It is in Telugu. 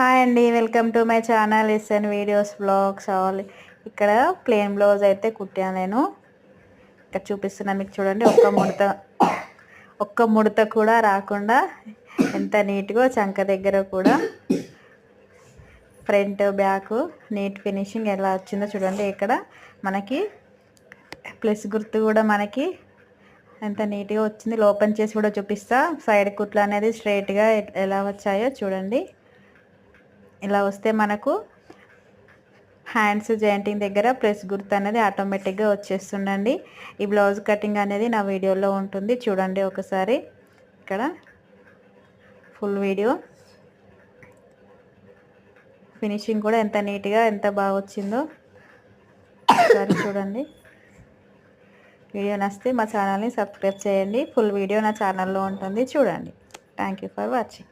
హాయ్ అండి, welcome to my channel SN videos blogs all. ఇక్కడ ప్లెయిన్ బ్లౌజ్ అయితే కుట్టాను నేను. ఇక్కడ చూపిస్తున్నాను మీకు చూడండి. ఒక్క ముడత కూడా రాకుండా ఎంత నీట్గా చంక దగ్గర కూడా ఫ్రంట్ బ్యాక్ నీట్ ఫినిషింగ్ ఎలా వచ్చిందో చూడండి. ఇక్కడ మనకి ప్లస్ గుర్తు కూడా మనకి ఎంత నీట్గా వచ్చింది. ఓపెన్ చేసి కూడా చూపిస్తా. సైడ్ కుట్లు అనేది స్ట్రైట్గా ఎలా వచ్చాయో చూడండి. ఇలా వస్తే మనకు హ్యాండ్స్ జాయింటింగ్ దగ్గర ప్రెస్ గుర్తు అనేది ఆటోమేటిక్గా వచ్చేస్తుందండి. ఈ బ్లౌజ్ కటింగ్ అనేది నా వీడియోలో ఉంటుంది, చూడండి ఒకసారి. ఇక్కడ ఫుల్ వీడియో ఫినిషింగ్ కూడా ఎంత నీట్గా ఎంత బాగా వచ్చిందో ఒకసారి చూడండి. వీడియో నచ్చితే మా ఛానల్ని సబ్స్క్రైబ్ చేయండి. ఫుల్ వీడియో నా ఛానల్లో ఉంటుంది, చూడండి. Thank you for watching.